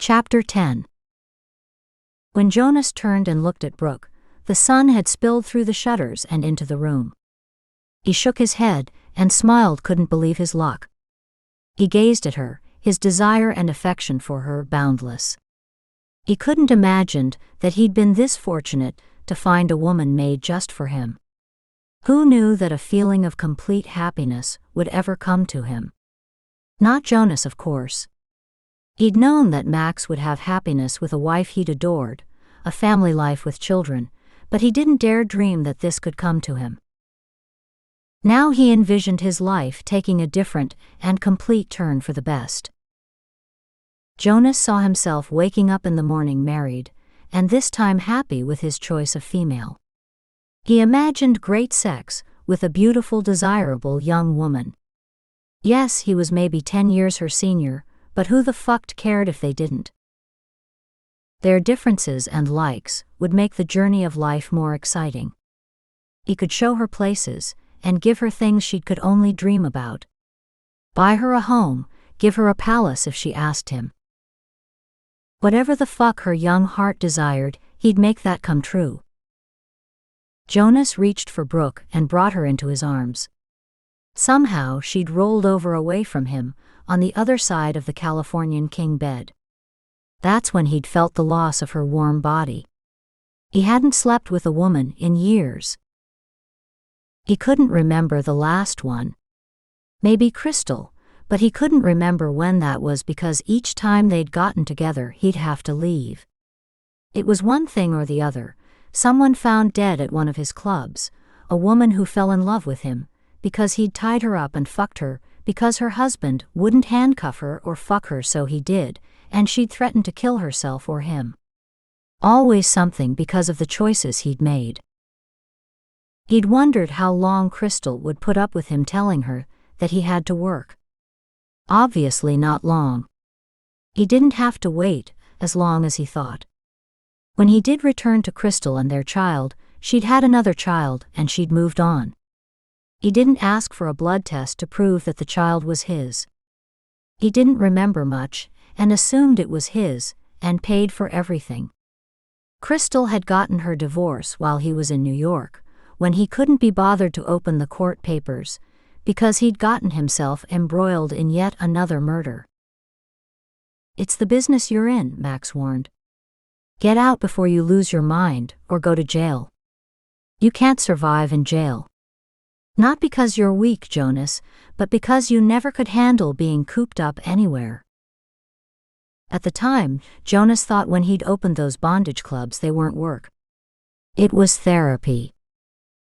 Chapter 10. When Jonas turned and looked at Brooke, the sun had spilled through the shutters and into the room. He shook his head and smiled, couldn't believe his luck. He gazed at her, his desire and affection for her boundless. He couldn't imagine that he'd been this fortunate to find a woman made just for him. Who knew that a feeling of complete happiness would ever come to him? Not Jonas, of course. He'd known that Max would have happiness with a wife he'd adored, a family life with children, but he didn't dare dream that this could come to him. Now he envisioned his life taking a different and complete turn for the best. Jonas saw himself waking up in the morning married, and this time happy with his choice of female. He imagined great sex with a beautiful, desirable young woman. Yes, he was maybe 10 years her senior, but who the fuck cared if they didn't? Their differences and likes would make the journey of life more exciting. He could show her places and give her things she could only dream about. Buy her a home, give her a palace if she asked him. Whatever the fuck her young heart desired, he'd make that come true. Jonas reached for Brooke and brought her into his arms. Somehow she'd rolled over away from him, on the other side of the Californian king bed. That's when he'd felt the loss of her warm body. He hadn't slept with a woman in years. He couldn't remember the last one. Maybe Crystal, but he couldn't remember when that was because each time they'd gotten together he'd have to leave. It was one thing or the other, someone found dead at one of his clubs, a woman who fell in love with him, because he'd tied her up and fucked her, because her husband wouldn't handcuff her or fuck her so he did, and she'd threatened to kill herself or him. Always something because of the choices he'd made. He'd wondered how long Crystal would put up with him telling her that he had to work. Obviously not long. He didn't have to wait as long as he thought. When he did return to Crystal and their child, she'd had another child and she'd moved on. He didn't ask for a blood test to prove that the child was his. He didn't remember much, and assumed it was his, and paid for everything. Crystal had gotten her divorce while he was in New York, when he couldn't be bothered to open the court papers, because he'd gotten himself embroiled in yet another murder. "It's the business you're in," Max warned. "Get out before you lose your mind, or go to jail. You can't survive in jail. Not because you're weak, Jonas, but because you never could handle being cooped up anywhere." At the time, Jonas thought when he'd opened those bondage clubs they weren't work. It was therapy.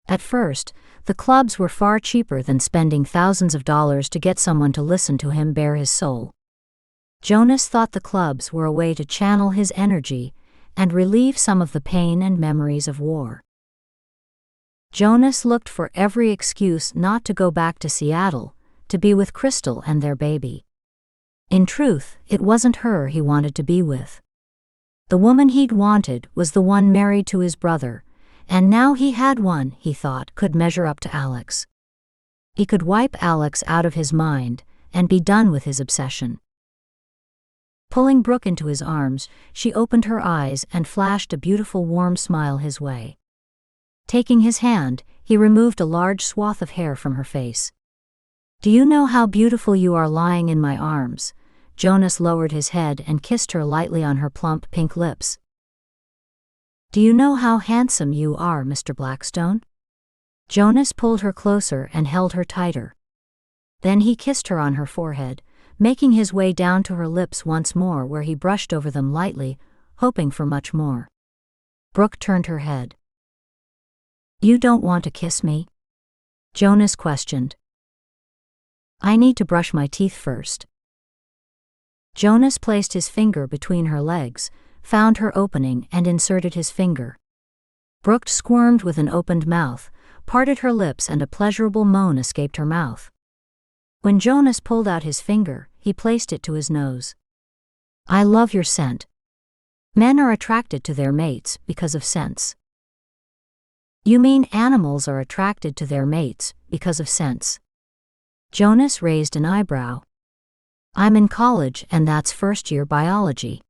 At first, the clubs were far cheaper than spending thousands of dollars to get someone to listen to him bare his soul. Jonas thought the clubs were a way to channel his energy and relieve some of the pain and memories of war. Jonas looked for every excuse not to go back to Seattle, to be with Crystal and their baby. In truth, it wasn't her he wanted to be with. The woman he'd wanted was the one married to his brother, and now he had one he thought could measure up to Alex. He could wipe Alex out of his mind and be done with his obsession. Pulling Brooke into his arms, she opened her eyes and flashed a beautiful warm smile his way. Taking his hand, he removed a large swath of hair from her face. "Do you know how beautiful you are lying in my arms?" Jonas lowered his head and kissed her lightly on her plump pink lips. "Do you know how handsome you are, Mr. Blackstone?" Jonas pulled her closer and held her tighter. Then he kissed her on her forehead, making his way down to her lips once more where he brushed over them lightly, hoping for much more. Brooke turned her head. "You don't want to kiss me?" Jonas questioned. "I need to brush my teeth first." Jonas placed his finger between her legs, found her opening and inserted his finger. Brooke squirmed with an opened mouth, parted her lips and a pleasurable moan escaped her mouth. When Jonas pulled out his finger, he placed it to his nose. "I love your scent." Men are attracted to their mates because of scents. "You mean animals are attracted to their mates because of scents?" Jonas raised an eyebrow. "I'm in college and that's first-year biology."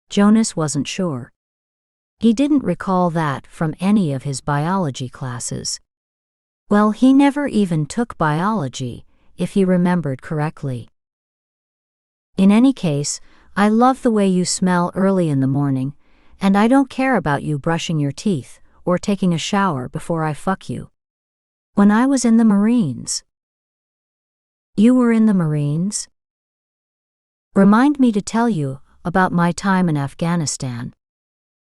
Jonas wasn't sure. He didn't recall that from any of his biology classes. Well, he never even took biology, if he remembered correctly. In any case, I love the way you smell early in the morning, and I don't care about you brushing your teeth or taking a shower before I fuck you. When I was in the Marines. You were in the Marines? Remind me to tell you about my time in Afghanistan.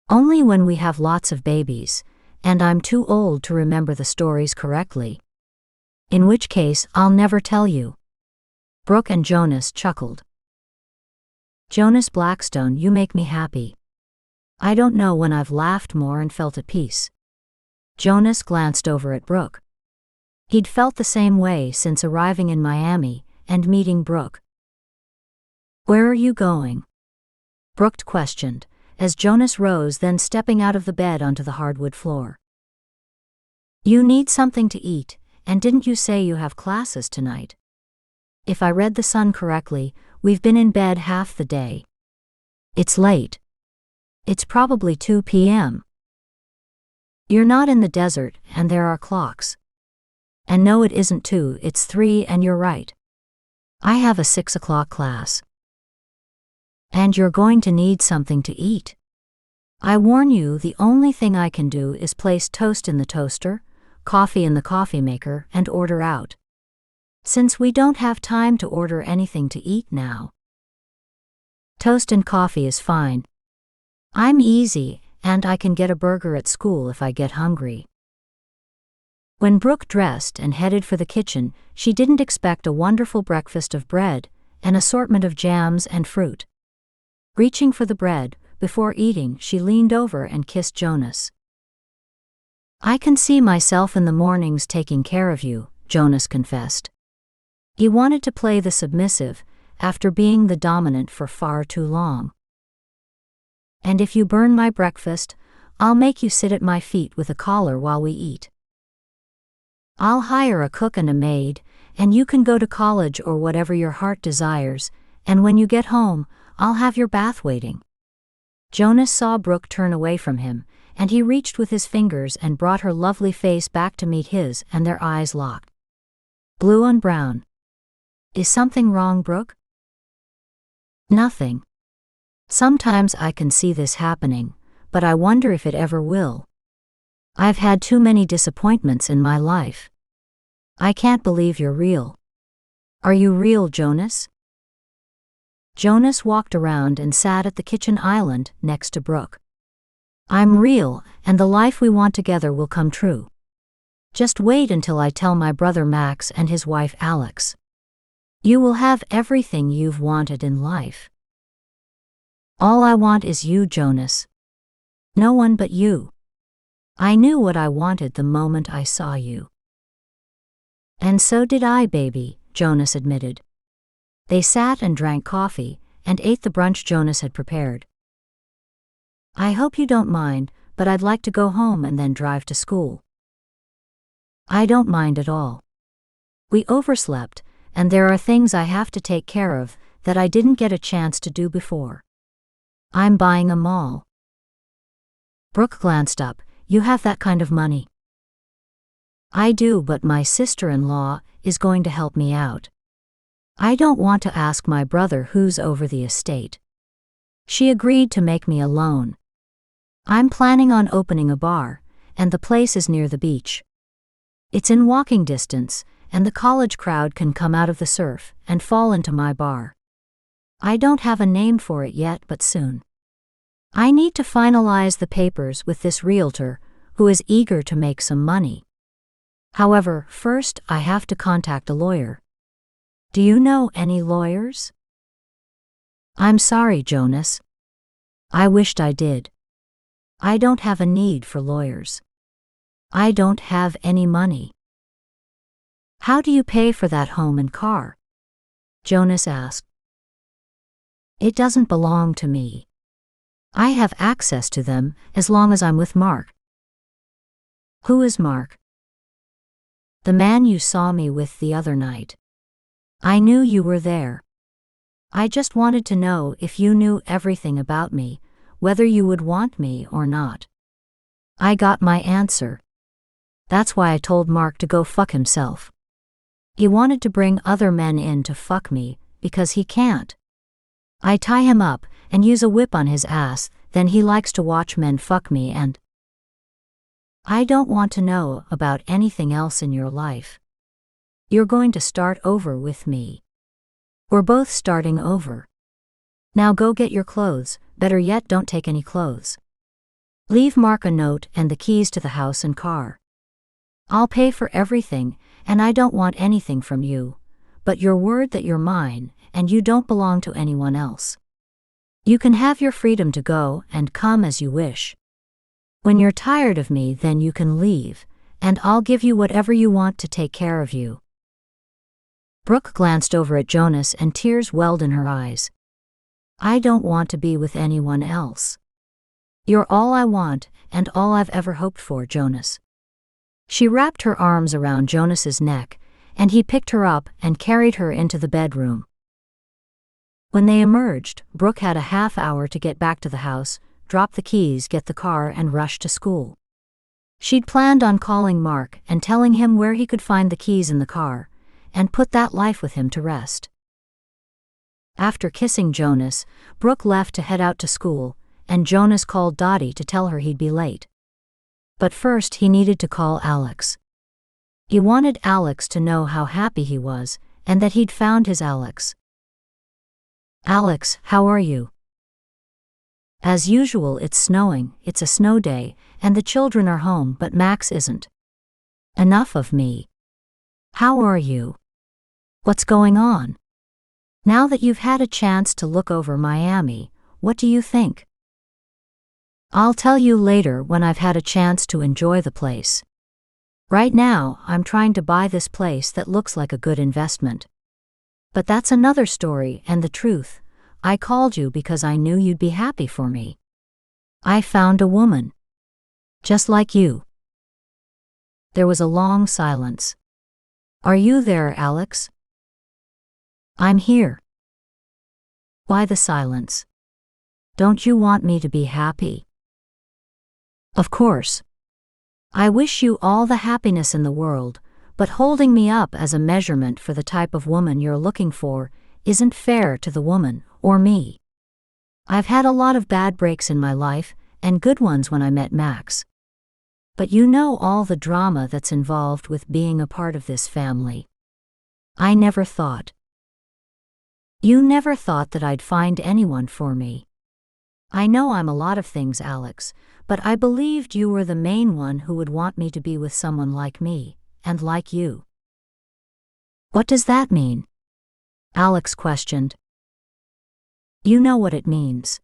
Only when we have lots of babies, and I'm too old to remember the stories correctly. In which case, I'll never tell you. Brooke and Jonas chuckled. Jonas Blackstone, you make me happy. I don't know when I've laughed more and felt at peace. Jonas glanced over at Brooke. He'd felt the same way since arriving in Miami and meeting Brooke. Where are you going? Brooke questioned, as Jonas rose, then stepping out of the bed onto the hardwood floor. You need something to eat, and didn't you say you have classes tonight? If I read the Sun correctly, we've been in bed half the day. It's late. It's probably 2 p.m. You're not in the desert, and there are clocks. And no, it isn't 2, it's 3, and you're right. I have a 6 o'clock class. And you're going to need something to eat. I warn you, the only thing I can do is place toast in the toaster, coffee in the coffee maker, and order out. Since we don't have time to order anything to eat now. Toast and coffee is fine. I'm easy, and I can get a burger at school if I get hungry. When Brooke dressed and headed for the kitchen, she didn't expect a wonderful breakfast of bread, an assortment of jams and fruit. Reaching for the bread, before eating, she leaned over and kissed Jonas. I can see myself in the mornings taking care of you, Jonas confessed. He wanted to play the submissive, after being the dominant for far too long. And if you burn my breakfast, I'll make you sit at my feet with a collar while we eat. I'll hire a cook and a maid, and you can go to college or whatever your heart desires, and when you get home, I'll have your bath waiting. Jonas saw Brooke turn away from him, and he reached with his fingers and brought her lovely face back to meet his, and their eyes locked. Blue on brown. Is something wrong, Brooke? Nothing. Sometimes I can see this happening, but I wonder if it ever will. I've had too many disappointments in my life. I can't believe you're real. Are you real, Jonas? Jonas walked around and sat at the kitchen island next to Brooke. I'm real, and the life we want together will come true. Just wait until I tell my brother Max and his wife Alex. You will have everything you've wanted in life. All I want is you, Jonas. No one but you. I knew what I wanted the moment I saw you. And so did I, baby, Jonas admitted. They sat and drank coffee, and ate the brunch Jonas had prepared. I hope you don't mind, but I'd like to go home and then drive to school. I don't mind at all. We overslept, and there are things I have to take care of that I didn't get a chance to do before. I'm buying a mall. Brooke glanced up. You have that kind of money? I do, but my sister-in-law is going to help me out. I don't want to ask my brother who's over the estate. She agreed to make me a loan. I'm planning on opening a bar, and the place is near the beach. It's in walking distance, and the college crowd can come out of the surf and fall into my bar. I don't have a name for it yet, but soon. I need to finalize the papers with this realtor, who is eager to make some money. However, first I have to contact a lawyer. Do you know any lawyers? I'm sorry, Jonas. I wished I did. I don't have a need for lawyers. I don't have any money. How do you pay for that home and car? Jonas asked. It doesn't belong to me. I have access to them as long as I'm with Mark. Who is Mark? The man you saw me with the other night. I knew you were there. I just wanted to know if you knew everything about me, whether you would want me or not. I got my answer. That's why I told Mark to go fuck himself. He wanted to bring other men in to fuck me, because he can't. I tie him up and use a whip on his ass, then he likes to watch men fuck me and I don't want to know about anything else in your life. You're going to start over with me. We're both starting over. Now go get your clothes, better yet don't take any clothes. Leave Mark a note and the keys to the house and car. I'll pay for everything, and I don't want anything from you, but your word that you're mine, and you don't belong to anyone else. You can have your freedom to go and come as you wish. When you're tired of me, then you can leave, and I'll give you whatever you want to take care of you. Brooke glanced over at Jonas and tears welled in her eyes. I don't want to be with anyone else. You're all I want and all I've ever hoped for, Jonas. She wrapped her arms around Jonas's neck, and he picked her up and carried her into the bedroom. When they emerged, Brooke had a half hour to get back to the house, drop the keys, get the car, and rush to school. She'd planned on calling Mark and telling him where he could find the keys in the car, and put that life with him to rest. After kissing Jonas, Brooke left to head out to school, and Jonas called Dottie to tell her he'd be late. But first he needed to call Alex. He wanted Alex to know how happy he was, and that he'd found his Alex. Alex, how are you? As usual, it's snowing, it's a snow day, and the children are home, but Max isn't. Enough of me. How are you? What's going on? Now that you've had a chance to look over Miami, what do you think? I'll tell you later when I've had a chance to enjoy the place. Right now, I'm trying to buy this place that looks like a good investment. But that's another story, and the truth, I called you because I knew you'd be happy for me. I found a woman. Just like you. There was a long silence. Are you there, Alex? I'm here. Why the silence? Don't you want me to be happy? Of course. I wish you all the happiness in the world, but holding me up as a measurement for the type of woman you're looking for isn't fair to the woman or me. I've had a lot of bad breaks in my life, and good ones when I met Max. But you know all the drama that's involved with being a part of this family. I never thought. You never thought that I'd find anyone for me. I know I'm a lot of things, Alex, but I believed you were the main one who would want me to be with someone like me, and like you. What does that mean? Alex questioned. You know what it means.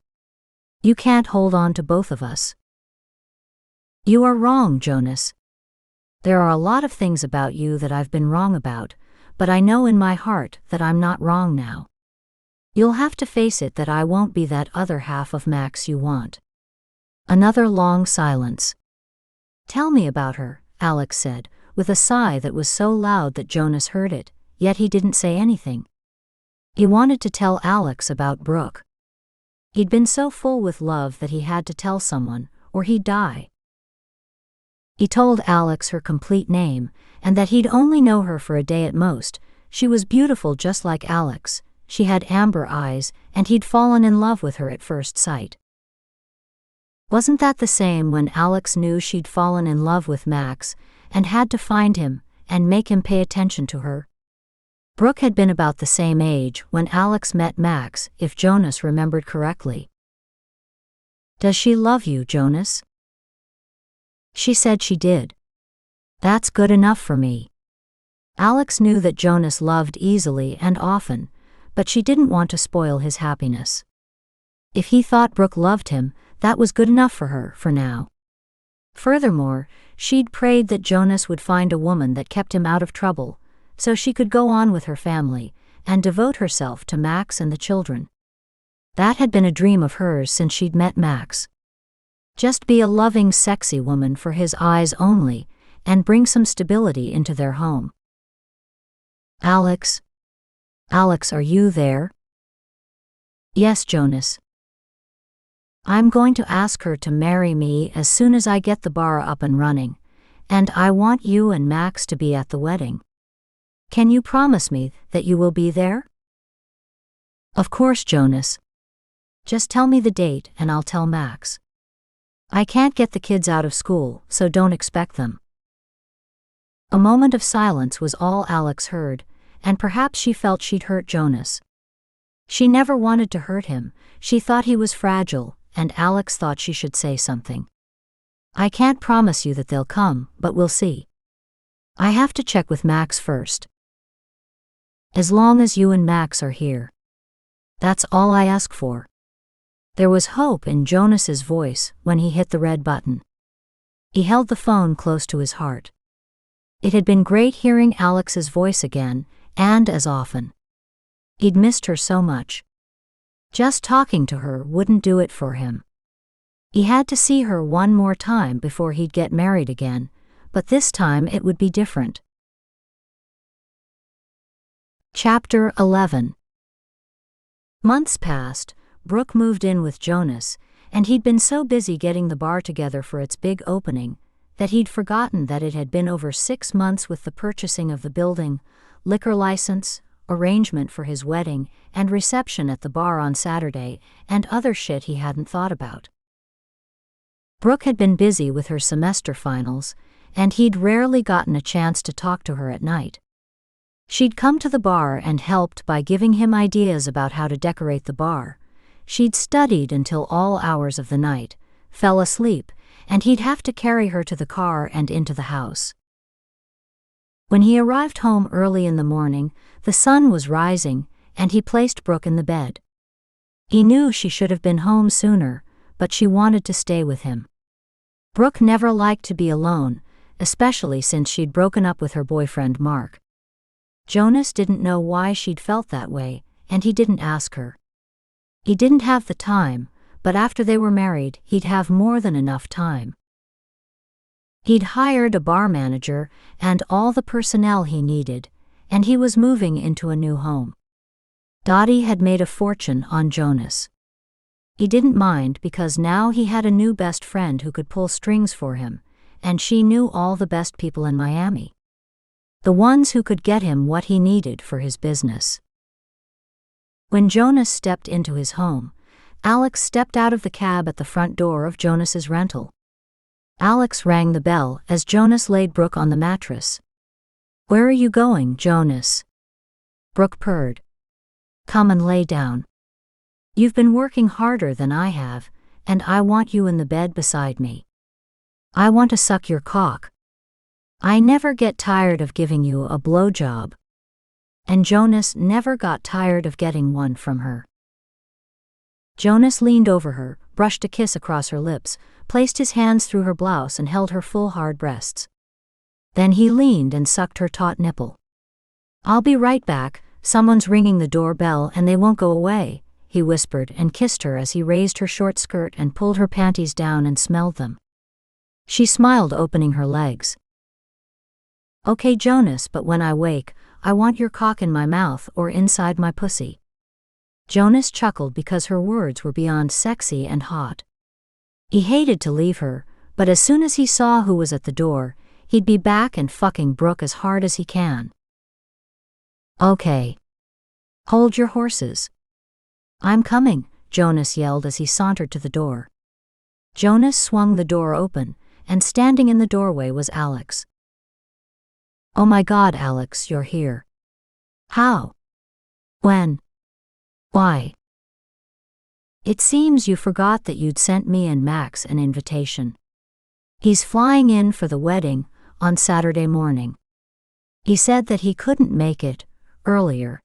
You can't hold on to both of us. You are wrong, Jonas. There are a lot of things about you that I've been wrong about, but I know in my heart that I'm not wrong now. You'll have to face it that I won't be that other half of Max you want. Another long silence. Tell me about her, Alex said, with a sigh that was so loud that Jonas heard it, yet he didn't say anything. He wanted to tell Alex about Brooke. He'd been so full with love that he had to tell someone, or he'd die. He told Alex her complete name, and that he'd only know her for a day at most. She was beautiful just like Alex, she had amber eyes, and he'd fallen in love with her at first sight. Wasn't that the same when Alex knew she'd fallen in love with Max, and had to find him, and make him pay attention to her? Brooke had been about the same age when Alex met Max, if Jonas remembered correctly. Does she love you, Jonas? She said she did. That's good enough for me. Alex knew that Jonas loved easily and often, but she didn't want to spoil his happiness. If he thought Brooke loved him, that was good enough for her, for now. Furthermore, she'd prayed that Jonas would find a woman that kept him out of trouble, so she could go on with her family, and devote herself to Max and the children. That had been a dream of hers since she'd met Max. Just be a loving, sexy woman for his eyes only, and bring some stability into their home. Alex? Alex, are you there? Yes, Jonas. I'm going to ask her to marry me as soon as I get the bar up and running, and I want you and Max to be at the wedding. Can you promise me that you will be there? Of course, Jonas. Just tell me the date and I'll tell Max. I can't get the kids out of school, so don't expect them. A moment of silence was all Alex heard, and perhaps she felt she'd hurt Jonas. She never wanted to hurt him, she thought he was fragile, and Alex thought she should say something. I can't promise you that they'll come, but we'll see. I have to check with Max first. As long as you and Max are here. That's all I ask for. There was hope in Jonas's voice when he hit the red button. He held the phone close to his heart. It had been great hearing Alex's voice again, and as often. He'd missed her so much. Just talking to her wouldn't do it for him. He had to see her one more time before he'd get married again, but this time it would be different. Chapter 11. Months passed. Brooke moved in with Jonas, and he'd been so busy getting the bar together for its big opening that he'd forgotten that it had been over 6 months with the purchasing of the building, liquor license, arrangement for his wedding, and reception at the bar on Saturday, and other shit he hadn't thought about. Brooke had been busy with her semester finals, and he'd rarely gotten a chance to talk to her at night. She'd come to the bar and helped by giving him ideas about how to decorate the bar. She'd studied until all hours of the night, fell asleep, and he'd have to carry her to the car and into the house. When he arrived home early in the morning, the sun was rising, and he placed Brooke in the bed. He knew she should have been home sooner, but she wanted to stay with him. Brooke never liked to be alone, especially since she'd broken up with her boyfriend Mark. Jonas didn't know why she'd felt that way, and he didn't ask her. He didn't have the time, but after they were married, he'd have more than enough time. He'd hired a bar manager and all the personnel he needed, and he was moving into a new home. Dottie had made a fortune on Jonas. He didn't mind because now he had a new best friend who could pull strings for him, and she knew all the best people in Miami. The ones who could get him what he needed for his business. When Jonas stepped into his home, Alex stepped out of the cab at the front door of Jonas's rental. Alex rang the bell as Jonas laid Brooke on the mattress. "Where are you going, Jonas?" Brooke purred. "Come and lay down. You've been working harder than I have, and I want you in the bed beside me. I want to suck your cock. I never get tired of giving you a blowjob." And Jonas never got tired of getting one from her. Jonas leaned over her, brushed a kiss across her lips, placed his hands through her blouse and held her full hard breasts. Then he leaned and sucked her taut nipple. "I'll be right back, someone's ringing the doorbell and they won't go away," he whispered and kissed her as he raised her short skirt and pulled her panties down and smelled them. She smiled, opening her legs. "Okay, Jonas, but when I wake, I want your cock in my mouth or inside my pussy." Jonas chuckled because her words were beyond sexy and hot. He hated to leave her, but as soon as he saw who was at the door, he'd be back and fucking Brooke as hard as he can. "Okay. Hold your horses." "I'm coming," Jonas yelled as he sauntered to the door. Jonas swung the door open, and standing in the doorway was Alex. "Oh my God, Alex, you're here. How? When? Why?" "It seems you forgot that you'd sent me and Max an invitation. He's flying in for the wedding on Saturday morning. He said that he couldn't make it earlier.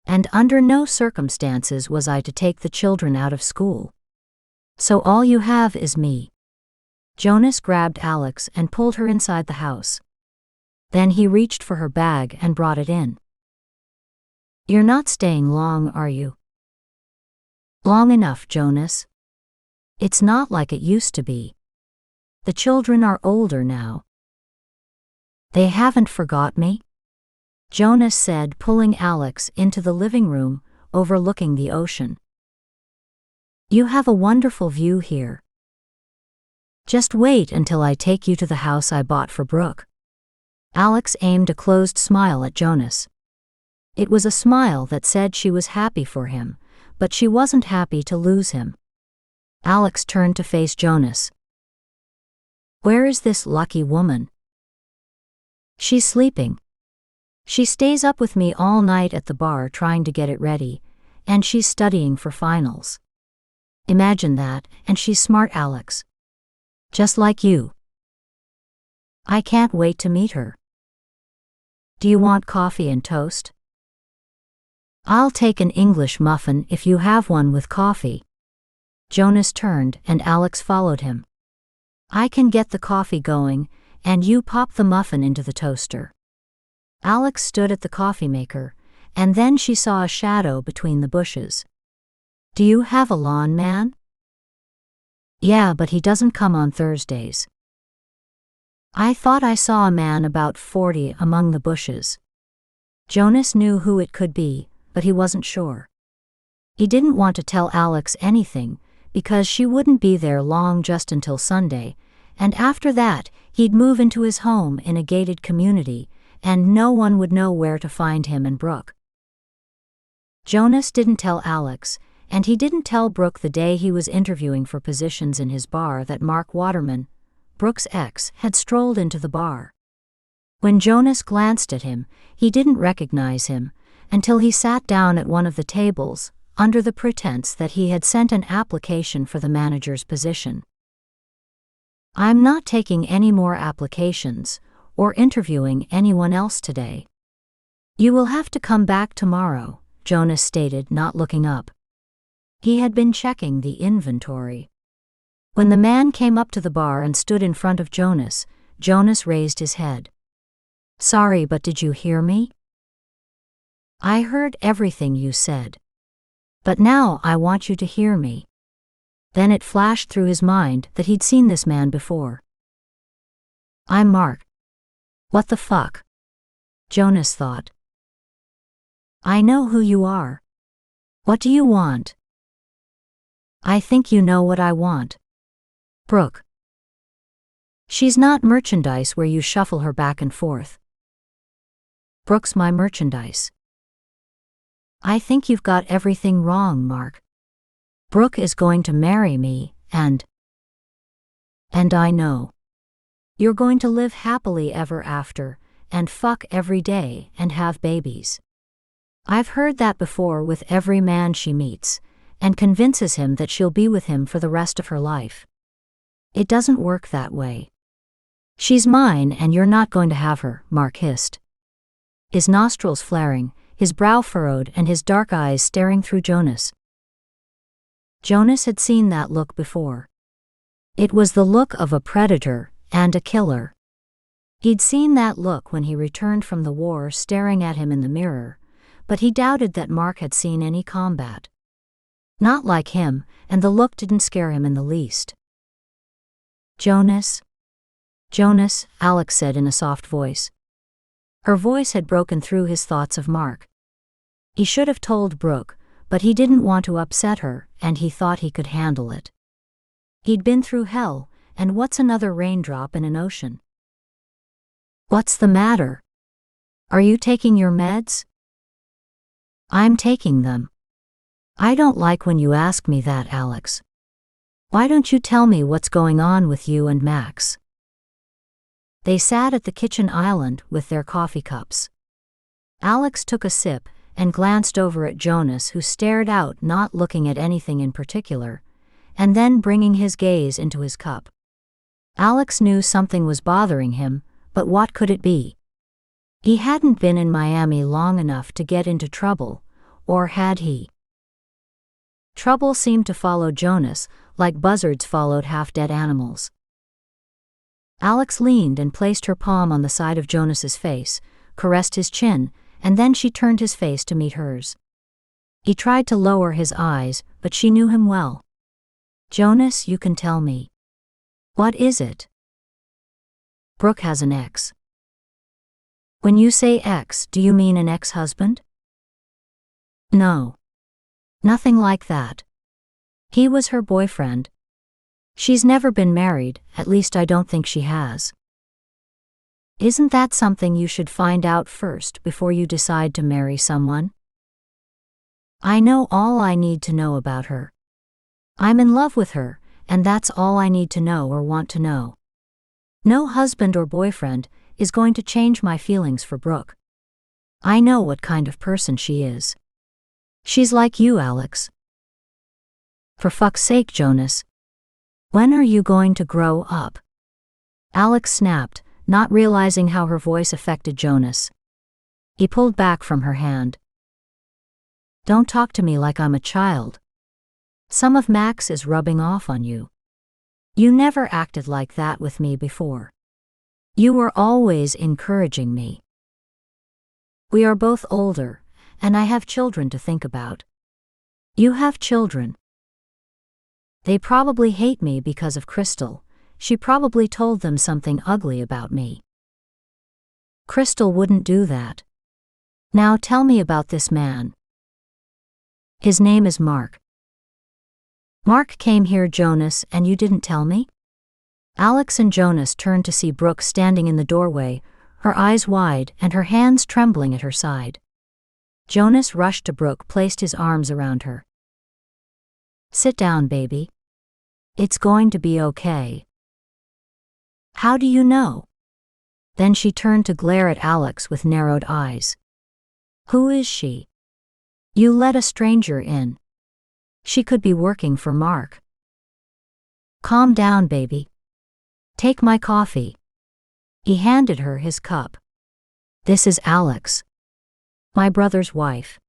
And under no circumstances was I to take the children out of school. So all you have is me." Jonas grabbed Alex and pulled her inside the house. Then he reached for her bag and brought it in. "You're not staying long, are you?" "Long enough, Jonas. It's not like it used to be. The children are older now." "They haven't forgot me?" Jonas said, pulling Alex into the living room overlooking the ocean. You have a wonderful view here. Just wait until I take you to the house I bought for Brooke. Alex aimed a closed smile at Jonas. It was a smile that said she was happy for him, but she wasn't happy to lose him. Alex turned to face Jonas. Where is this lucky woman? She's sleeping. She stays up with me all night at the bar trying to get it ready, and she's studying for finals. Imagine that, and she's smart, Alex. Just like you. I can't wait to meet her. Do you want coffee and toast? I'll take an English muffin if you have one with coffee. Jonas turned and Alex followed him. I can get the coffee going, and you pop the muffin into the toaster. Alex stood at the coffee maker, and then she saw a shadow between the bushes. Do you have a lawn man? Yeah, but he doesn't come on Thursdays. I thought I saw a man about 40 among the bushes. Jonas knew who it could be, but he wasn't sure. He didn't want to tell Alex anything, because she wouldn't be there long, just until Sunday, and after that, he'd move into his home in a gated community, and no one would know where to find him and Brooke. Jonas didn't tell Alex, and he didn't tell Brooke the day he was interviewing for positions in his bar that Mark Waterman, Brooke's ex, had strolled into the bar. When Jonas glanced at him, he didn't recognize him, until he sat down at one of the tables, under the pretense that he had sent an application for the manager's position. I'm not taking any more applications, or interviewing anyone else today. You will have to come back tomorrow, Jonas stated, not looking up. He had been checking the inventory. When the man came up to the bar and stood in front of Jonas, Jonas raised his head. Sorry, but did you hear me? I heard everything you said. But now I want you to hear me. Then it flashed through his mind that he'd seen this man before. I'm Mark. What the fuck? Jonas thought. I know who you are. What do you want? I think you know what I want. Brooke. She's not merchandise where you shuffle her back and forth. Brooke's my merchandise. I think you've got everything wrong, Mark. Brooke is going to marry me, and I know. You're going to live happily ever after, and fuck every day and have babies. I've heard that before with every man she meets, and convinces him that she'll be with him for the rest of her life. It doesn't work that way. She's mine and you're not going to have her, Mark hissed. His nostrils flaring, his brow furrowed and his dark eyes staring through Jonas. Jonas had seen that look before. It was the look of a predator and a killer. He'd seen that look when he returned from the war, staring at him in the mirror, but he doubted that Mark had seen any combat. Not like him, and the look didn't scare him in the least. Jonas? Jonas, Alex said in a soft voice. Her voice had broken through his thoughts of Mark. He should have told Brooke, but he didn't want to upset her, and he thought he could handle it. He'd been through hell, and what's another raindrop in an ocean? What's the matter? Are you taking your meds? I'm taking them. I don't like when you ask me that, Alex. Why don't you tell me what's going on with you and Max? They sat at the kitchen island with their coffee cups. Alex took a sip and glanced over at Jonas, who stared out, not looking at anything in particular, and then bringing his gaze into his cup. Alex knew something was bothering him, but what could it be? He hadn't been in Miami long enough to get into trouble, or had he? Trouble seemed to follow Jonas like buzzards followed half-dead animals. Alex leaned and placed her palm on the side of Jonas's face, caressed his chin, and then she turned his face to meet hers. He tried to lower his eyes, but she knew him well. Jonas, you can tell me. What is it? Brooke has an ex. When you say ex, do you mean an ex-husband? No. Nothing like that. He was her boyfriend. She's never been married, at least I don't think she has. Isn't that something you should find out first before you decide to marry someone? I know all I need to know about her. I'm in love with her, and that's all I need to know or want to know. No husband or boyfriend is going to change my feelings for Brooke. I know what kind of person she is. She's like you, Alex. For fuck's sake, Jonas. When are you going to grow up? Alex snapped, not realizing how her voice affected Jonas. He pulled back from her hand. Don't talk to me like I'm a child. Some of Max is rubbing off on you. You never acted like that with me before. You were always encouraging me. We are both older, and I have children to think about. You have children. They probably hate me because of Crystal. She probably told them something ugly about me. Crystal wouldn't do that. Now tell me about this man. His name is Mark. Mark came here, Jonas, and you didn't tell me? Alex and Jonas turned to see Brooke standing in the doorway, her eyes wide and her hands trembling at her side. Jonas rushed to Brooke, placed his arms around her. Sit down, baby. It's going to be okay. How do you know? Then she turned to glare at Alex with narrowed eyes. Who is she? You let a stranger in. She could be working for Mark. Calm down, baby. Take my coffee. He handed her his cup. This is Alex. My brother's wife.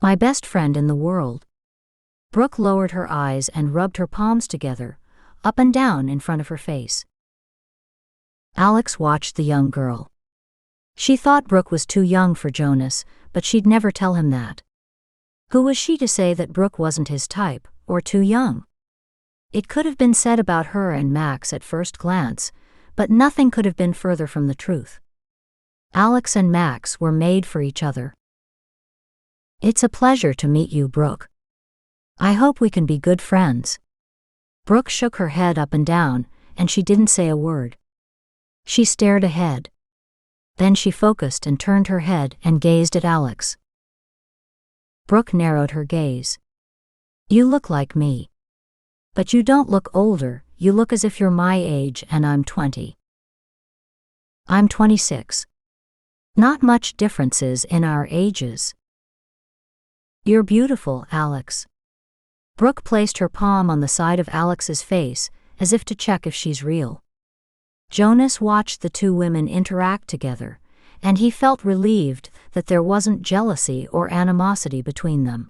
My best friend in the world. Brooke lowered her eyes and rubbed her palms together, up and down in front of her face. Alex watched the young girl. She thought Brooke was too young for Jonas, but she'd never tell him that. Who was she to say that Brooke wasn't his type, or too young? It could have been said about her and Max at first glance, but nothing could have been further from the truth. Alex and Max were made for each other. It's a pleasure to meet you, Brooke. I hope we can be good friends. Brooke shook her head up and down, and she didn't say a word. She stared ahead. Then she focused and turned her head and gazed at Alex. Brooke narrowed her gaze. You look like me. But you don't look older, you look as if you're my age and I'm 20. I'm 26. Not much differences in our ages. You're beautiful, Alex. Brooke placed her palm on the side of Alex's face, as if to check if she's real. Jonas watched the two women interact together, and he felt relieved that there wasn't jealousy or animosity between them.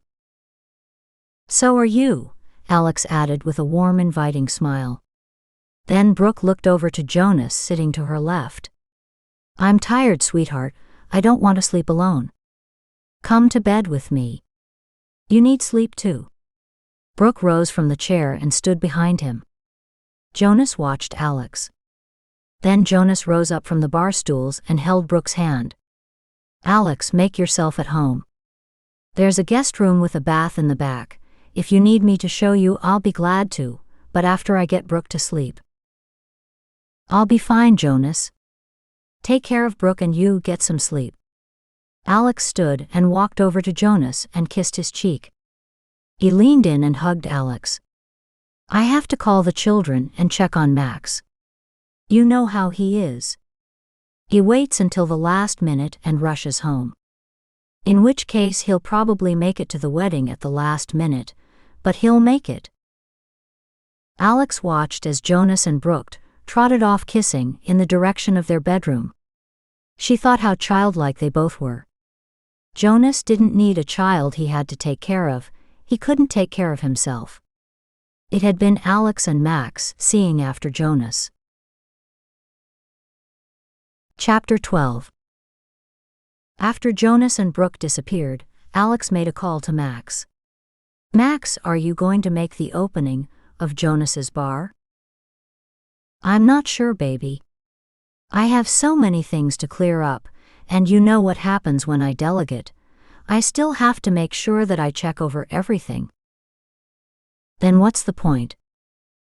So are you, Alex added with a warm, inviting smile. Then Brooke looked over to Jonas sitting to her left. I'm tired, sweetheart. I don't want to sleep alone. Come to bed with me. You need sleep too. Brooke rose from the chair and stood behind him. Jonas watched Alex. Then Jonas rose up from the bar stools and held Brooke's hand. Alex, make yourself at home. There's a guest room with a bath in the back. If you need me to show you, I'll be glad to, but after I get Brooke to sleep. I'll be fine, Jonas. Take care of Brooke and you get some sleep. Alex stood and walked over to Jonas and kissed his cheek. He leaned in and hugged Alex. I have to call the children and check on Max. You know how he is. He waits until the last minute and rushes home. In which case he'll probably make it to the wedding at the last minute, but he'll make it. Alex watched as Jonas and Brooke trotted off kissing in the direction of their bedroom. She thought how childlike they both were. Jonas didn't need a child he had to take care of, he couldn't take care of himself. It had been Alex and Max seeing after Jonas. Chapter 12. After Jonas and Brooke disappeared, Alex made a call to Max. Max, are you going to make the opening of Jonas's bar? I'm not sure, baby. I have so many things to clear up, and you know what happens when I delegate. I still have to make sure that I check over everything. Then what's the point?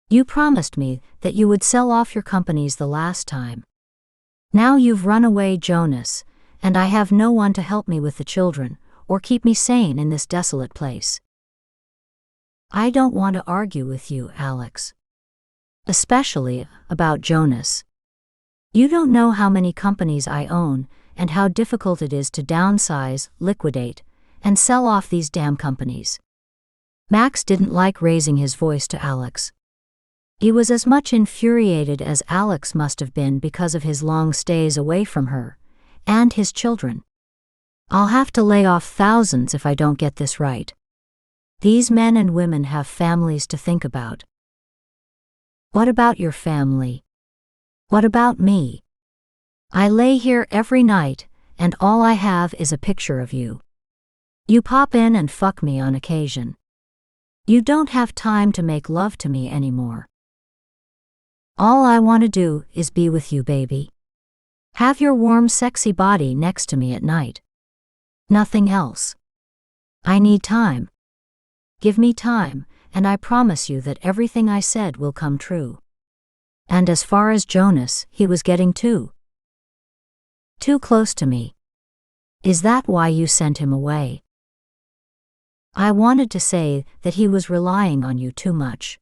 You promised me that you would sell off your companies the last time. Now you've run away, Jonas, and I have no one to help me with the children, or keep me sane in this desolate place. I don't want to argue with you, Alex. Especially about Jonas. You don't know how many companies I own, and how difficult it is to downsize, liquidate, and sell off these damn companies. Max didn't like raising his voice to Alex. He was as much infuriated as Alex must have been because of his long stays away from her, and his children. I'll have to lay off thousands if I don't get this right. These men and women have families to think about. What about your family? What about me? I lay here every night, and all I have is a picture of you. You pop in and fuck me on occasion. You don't have time to make love to me anymore. All I want to do is be with you, baby. Have your warm, sexy body next to me at night. Nothing else. I need time. Give me time, and I promise you that everything I said will come true. And as far as Jonas, he was getting too close to me. Is that why you sent him away? I wanted to say that he was relying on you too much.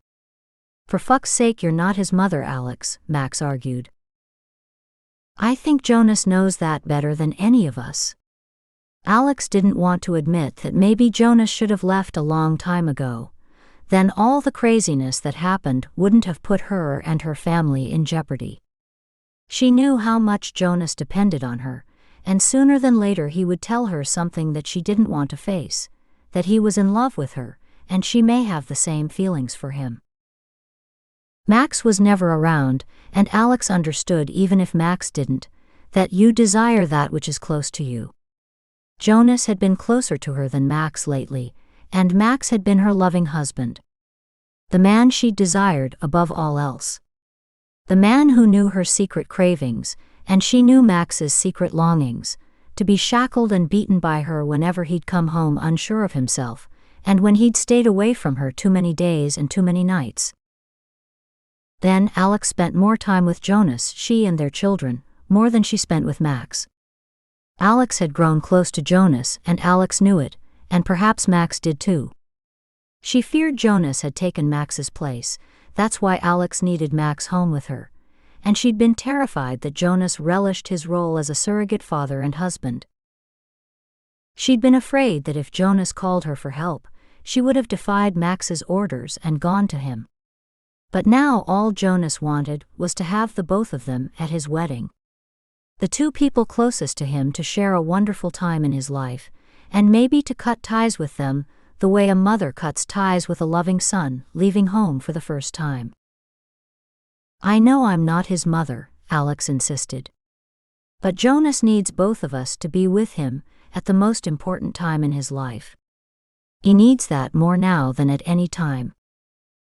For fuck's sake, you're not his mother, Alex, Max argued. I think Jonas knows that better than any of us. Alex didn't want to admit that maybe Jonas should have left a long time ago. Then all the craziness that happened wouldn't have put her and her family in jeopardy. She knew how much Jonas depended on her, and sooner than later he would tell her something that she didn't want to face, that he was in love with her, and she may have the same feelings for him. Max was never around, and Alex understood, even if Max didn't, that you desire that which is close to you. Jonas had been closer to her than Max lately, and Max had been her loving husband. The man she desired above all else. The man who knew her secret cravings, and she knew Max's secret longings, to be shackled and beaten by her whenever he'd come home unsure of himself, and when he'd stayed away from her too many days and too many nights. Then Alex spent more time with Jonas, she and their children, more than she spent with Max. Alex had grown close to Jonas, and Alex knew it, and perhaps Max did too. She feared Jonas had taken Max's place, that's why Alex needed Max home with her, and she'd been terrified that Jonas relished his role as a surrogate father and husband. She'd been afraid that if Jonas called her for help, she would have defied Max's orders and gone to him. But now all Jonas wanted was to have the both of them at his wedding. The two people closest to him to share a wonderful time in his life, and maybe to cut ties with them the way a mother cuts ties with a loving son leaving home for the first time. I know I'm not his mother, Alex insisted. But Jonas needs both of us to be with him at the most important time in his life. He needs that more now than at any time.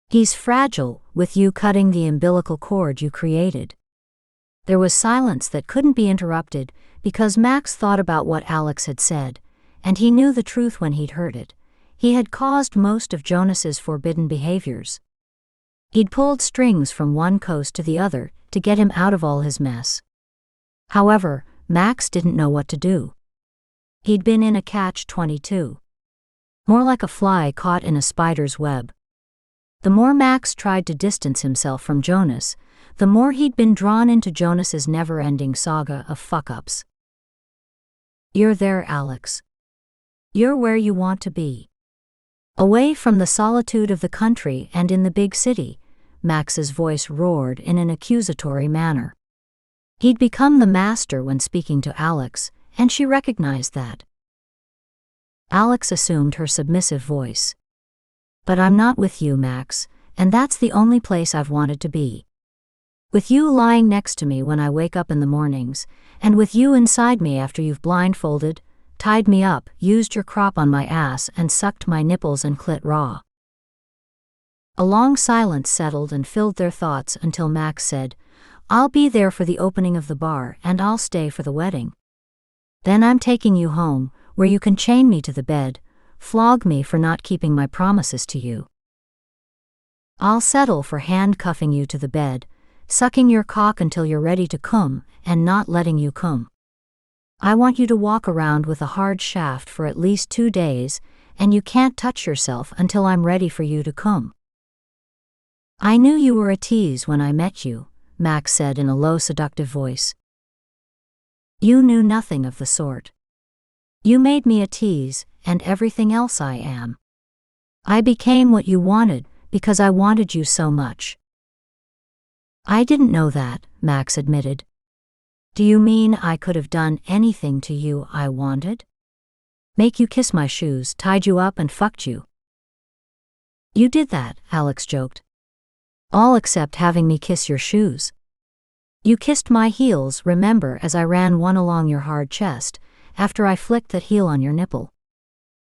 He's fragile, with you cutting the umbilical cord you created. There was silence that couldn't be interrupted because Max thought about what Alex had said, and he knew the truth when he'd heard it. He had caused most of Jonas's forbidden behaviors. He'd pulled strings from one coast to the other to get him out of all his mess. However, Max didn't know what to do. He'd been in a catch-22. More like a fly caught in a spider's web. The more Max tried to distance himself from Jonas, the more he'd been drawn into Jonas's never-ending saga of fuck-ups. You're there, Alex. You're where you want to be. Away from the solitude of the country and in the big city, Max's voice roared in an accusatory manner. He'd become the master when speaking to Alex, and she recognized that. Alex assumed her submissive voice. But I'm not with you, Max, and that's the only place I've wanted to be. With you lying next to me when I wake up in the mornings, and with you inside me after you've blindfolded, tied me up, used your crop on my ass, and sucked my nipples and clit raw. A long silence settled and filled their thoughts until Max said, I'll be there for the opening of the bar and I'll stay for the wedding. Then I'm taking you home, where you can chain me to the bed, flog me for not keeping my promises to you. I'll settle for handcuffing you to the bed, sucking your cock until you're ready to cum, and not letting you cum. I want you to walk around with a hard shaft for at least 2 days, and you can't touch yourself until I'm ready for you to cum. I knew you were a tease when I met you, Max said in a low, seductive voice. You knew nothing of the sort. You made me a tease, and everything else I am. I became what you wanted, because I wanted you so much. I didn't know that, Max admitted. Do you mean I could have done anything to you I wanted? Make you kiss my shoes, tied you up and fucked you. You did that, Alex joked. All except having me kiss your shoes. You kissed my heels, remember, as I ran one along your hard chest, after I flicked that heel on your nipple.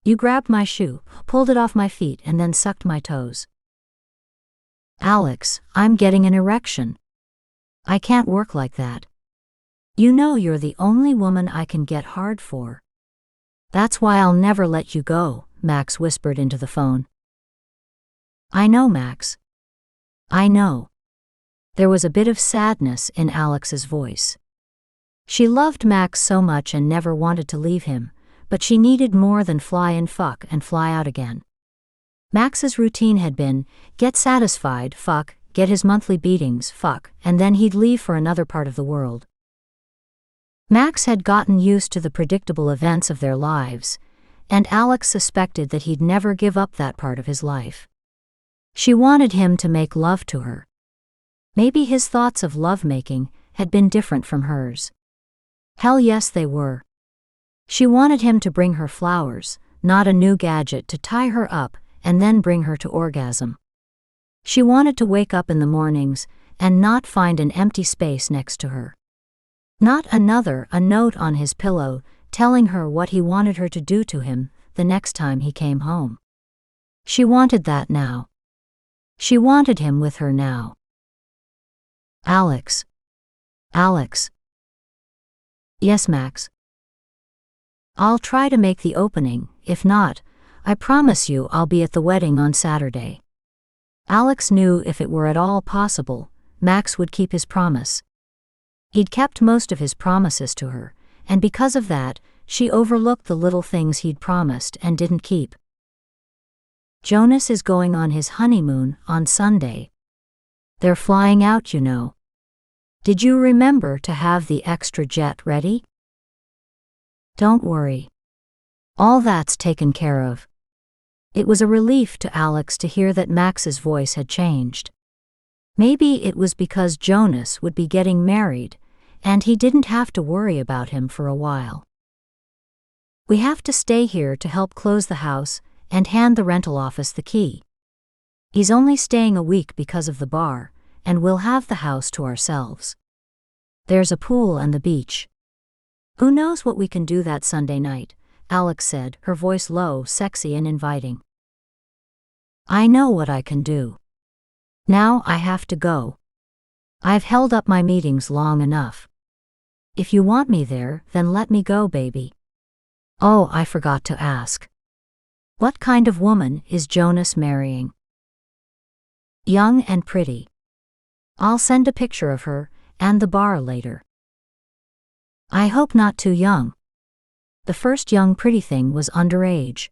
You grabbed my shoe, pulled it off my feet, and then sucked my toes. Alex, I'm getting an erection. I can't work like that. You know you're the only woman I can get hard for. That's why I'll never let you go, Max whispered into the phone. I know, Max. I know. There was a bit of sadness in Alex's voice. She loved Max so much and never wanted to leave him, but she needed more than fly in, fuck, and fly out again. Max's routine had been, get satisfied, fuck, get his monthly beatings, fuck, and then he'd leave for another part of the world. Max had gotten used to the predictable events of their lives, and Alex suspected that he'd never give up that part of his life. She wanted him to make love to her. Maybe his thoughts of lovemaking had been different from hers. Hell yes, they were. She wanted him to bring her flowers, not a new gadget to tie her up and then bring her to orgasm. She wanted to wake up in the mornings and not find an empty space next to her. Not a note on his pillow telling her what he wanted her to do to him the next time he came home. She wanted that now. She wanted him with her now. Alex. Alex. Yes, Max. I'll try to make the opening. If not, I promise you I'll be at the wedding on Saturday. Alex knew if it were at all possible, Max would keep his promise. He'd kept most of his promises to her, and because of that, she overlooked the little things he'd promised and didn't keep. Jonas is going on his honeymoon on Sunday. They're flying out, you know. Did you remember to have the extra jet ready? Don't worry. All that's taken care of. It was a relief to Alex to hear that Max's voice had changed. Maybe it was because Jonas would be getting married, and he didn't have to worry about him for a while. We have to stay here to help close the house and hand the rental office the key. He's only staying a week because of the bar, and we'll have the house to ourselves. There's a pool and the beach. Who knows what we can do that Sunday night, Alex said, her voice low, sexy and inviting. I know what I can do. Now I have to go. I've held up my meetings long enough. If you want me there, then let me go, baby. Oh, I forgot to ask. What kind of woman is Jonas marrying? Young and pretty. I'll send a picture of her and the bar later. I hope not too young. The first young pretty thing was underage.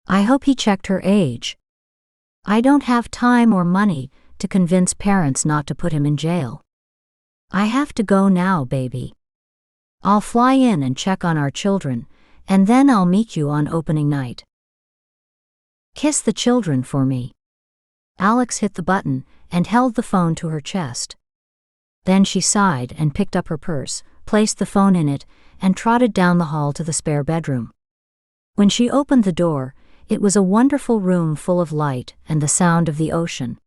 I hope he checked her age. I don't have time or money to convince parents not to put him in jail. I have to go now, baby. I'll fly in and check on our children, and then I'll meet you on opening night. Kiss the children for me. Alex hit the button and held the phone to her chest. Then she sighed and picked up her purse, placed the phone in it, and trotted down the hall to the spare bedroom. When she opened the door, it was a wonderful room full of light and the sound of the ocean.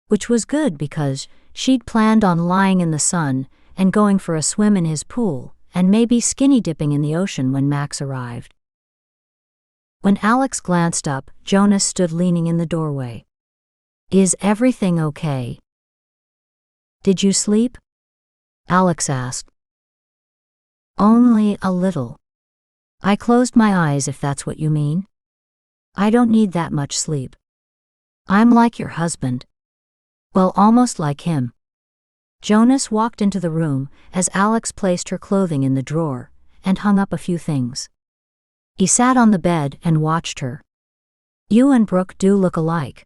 Which was good because she'd planned on lying in the sun and going for a swim in his pool and maybe skinny dipping in the ocean when Max arrived. When Alex glanced up, Jonas stood leaning in the doorway. Is everything okay? Did you sleep? Alex asked. Only a little. I closed my eyes, if that's what you mean. I don't need that much sleep. I'm like your husband. Well, almost like him. Jonas walked into the room as Alex placed her clothing in the drawer and hung up a few things. He sat on the bed and watched her. You and Brooke do look alike.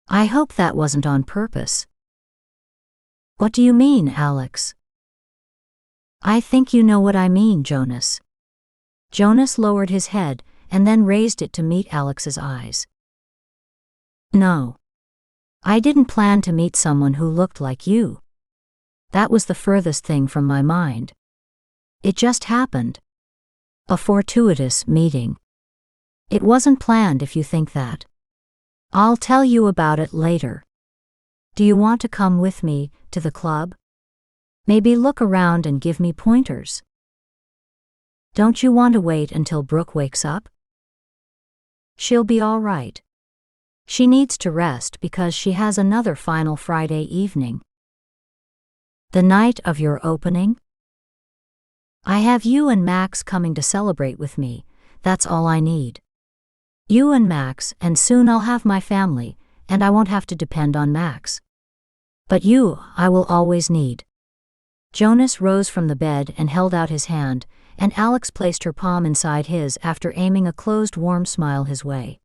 I hope that wasn't on purpose. What do you mean, Alex? I think you know what I mean, Jonas. Jonas lowered his head and then raised it to meet Alex's eyes. No. I didn't plan to meet someone who looked like you. That was the furthest thing from my mind. It just happened. A fortuitous meeting. It wasn't planned if you think that. I'll tell you about it later. Do you want to come with me to the club? Maybe look around and give me pointers. Don't you want to wait until Brooke wakes up? She'll be all right. She needs to rest because she has another final Friday evening. The night of your opening? I have you and Max coming to celebrate with me, that's all I need. You and Max, and soon I'll have my family, and I won't have to depend on Max. But you, I will always need. Jonas rose from the bed and held out his hand, and Alex placed her palm inside his after aiming a closed warm smile his way.